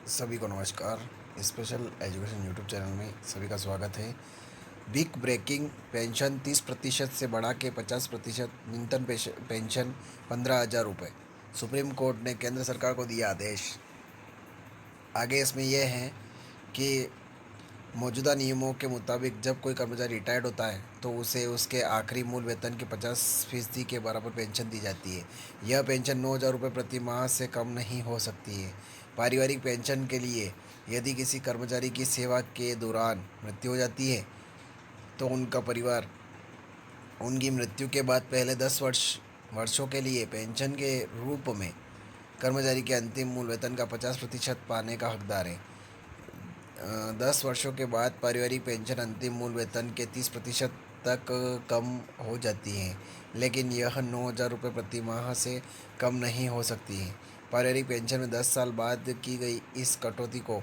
सभी को नमस्कार। स्पेशल एजुकेशन यूट्यूब चैनल में सभी का स्वागत है। बिग ब्रेकिंग, पेंशन 30% से बढ़ा के 50%, न्यूनतम पेंशन 15,000 रुपये। सुप्रीम कोर्ट ने केंद्र सरकार को दिया आदेश। आगे इसमें यह है कि मौजूदा नियमों के मुताबिक जब कोई कर्मचारी रिटायर्ड होता है तो उसे उसके आखिरी मूल वेतन के 50% के बराबर पेंशन दी जाती है। यह पेंशन 9,000 रुपये प्रति माह से कम नहीं हो सकती है। पारिवारिक पेंशन के लिए यदि किसी कर्मचारी की सेवा के दौरान मृत्यु हो जाती है तो उनका परिवार उनकी मृत्यु के बाद पहले 10 वर्षों के लिए पेंशन के रूप में कर्मचारी के अंतिम मूल वेतन का 50% पाने का हकदार है। 10 वर्षों के बाद पारिवारिक पेंशन अंतिम मूल वेतन के 30% तक कम हो जाती है, लेकिन यह 9,000 रुपये प्रति माह से कम नहीं हो सकती है। पारिवारिक पेंशन में 10 साल बाद की गई इस कटौती को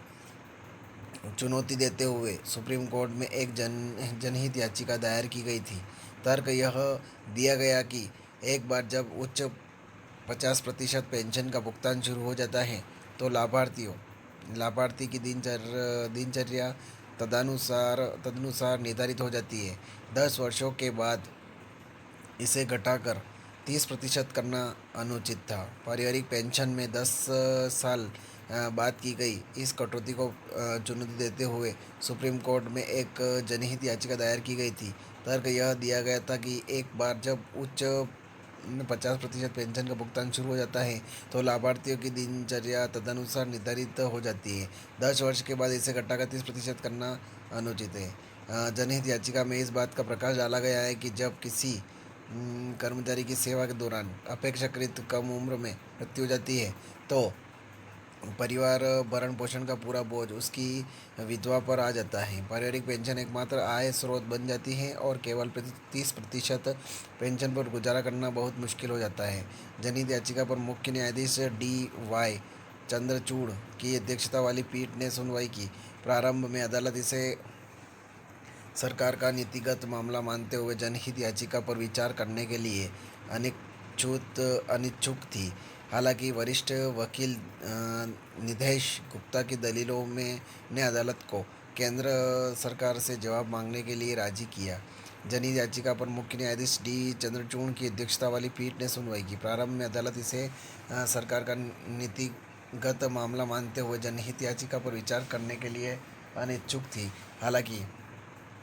चुनौती देते हुए सुप्रीम कोर्ट में एक जनहित याचिका दायर की गई थी। तर्क यह दिया गया कि एक बार जब उच्च 50% पेंशन का भुगतान शुरू हो जाता है तो लाभार्थी की दिनचर्या तदनुसार निर्धारित हो जाती है। 10 वर्षों के बाद इसे घटाकर 30% करना अनुचित था। पारिवारिक पेंशन में 10 साल बाद की गई इस कटौती को चुनौती देते हुए सुप्रीम कोर्ट में एक जनहित याचिका दायर की गई थी। तर्क यह दिया गया था कि एक बार जब उच्च 50% पेंशन का भुगतान शुरू हो जाता है तो लाभार्थियों की दिनचर्या तदनुसार निर्धारित हो जाती है। 10 वर्ष के बाद इसे घटाकर 30% करना अनुचित है। जनहित याचिका में इस बात का प्रकाश डाला गया है कि जब किसी कर्मचारी की सेवा के दौरान अपेक्षाकृत कम उम्र में मृत्यु हो जाती है तो परिवार भरण पोषण का पूरा बोझ उसकी विधवा पर आ जाता है। पारिवारिक पेंशन एकमात्र आय स्रोत बन जाती है और केवल 30% पेंशन पर गुजारा करना बहुत मुश्किल हो जाता है। जनहित याचिका पर मुख्य न्यायाधीश DY चंद्रचूड़ की अध्यक्षता वाली पीठ ने सुनवाई की। प्रारंभ में अदालत इसे सरकार का नीतिगत मामला मानते हुए जनहित याचिका पर विचार करने के लिए अनिच्छुक थी। हालांकि वरिष्ठ वकील निधेश गुप्ता की दलीलों में ने अदालत को केंद्र सरकार से जवाब मांगने के लिए राजी किया। जनहित याचिका पर मुख्य न्यायाधीश D चंद्रचूड़ की अध्यक्षता वाली पीठ ने सुनवाई की। प्रारंभ में अदालत इसे सरकार का नीतिगत मामला मानते हुए जनहित याचिका पर विचार करने के लिए अनिच्छुक थी। हालांकि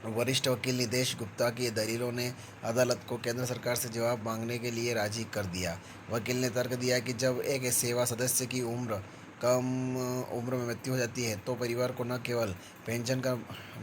वरिष्ठ वकील निधेश गुप्ता की दलीलों ने अदालत को केंद्र सरकार से जवाब मांगने के लिए राजी कर दिया। वकील ने तर्क दिया कि जब एक सेवा सदस्य की कम उम्र में मृत्यु हो जाती है तो परिवार को न केवल पेंशन का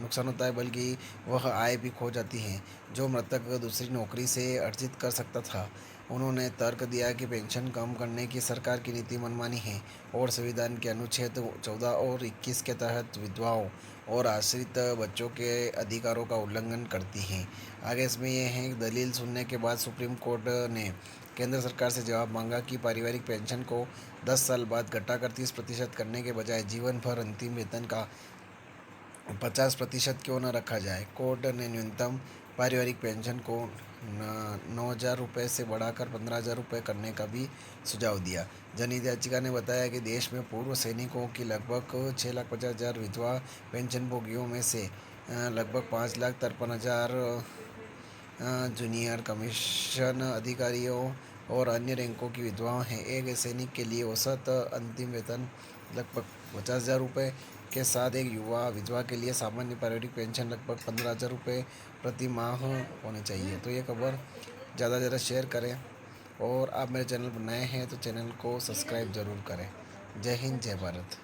नुकसान होता है बल्कि वह आय भी खो जाती है जो मृतक दूसरी नौकरी से अर्जित कर सकता था। उन्होंने तर्क दिया कि पेंशन कम करने की सरकार की नीति मनमानी है और संविधान के अनुच्छेद 14 और 21 के तहत विधवाओं और आश्रित बच्चों के अधिकारों का उल्लंघन करती हैं। आगे इसमें यह है कि दलील सुनने के बाद सुप्रीम कोर्ट ने केंद्र सरकार से जवाब मांगा कि पारिवारिक पेंशन को 10 साल बाद घटाकर 30% करने के बजाय जीवन भर अंतिम वेतन का 50% क्यों न रखा जाए। कोर्ट ने न्यूनतम पारिवारिक पेंशन को 9,000 रुपये से बढ़ाकर 15,000 रुपये करने का भी सुझाव दिया। जनहित याचिका ने बताया कि देश में पूर्व सैनिकों की लगभग 6,50,000 विधवा पेंशनभोगियों में से लगभग 5,53,000 जूनियर कमीशन अधिकारियों और अन्य रैंकों की विधवाएं हैं। एक सैनिक के लिए औसत अंतिम वेतन लगभग 50,000 रुपये के साथ एक युवा विधवा के लिए सामान्य पारिवारिक पेंशन लगभग 15,000 रुपये प्रति माह होनी चाहिए। तो ये खबर ज़्यादा से ज़्यादा शेयर करें और आप मेरे चैनल पर नए हैं तो चैनल को सब्सक्राइब ज़रूर करें। जय हिंद, जय भारत।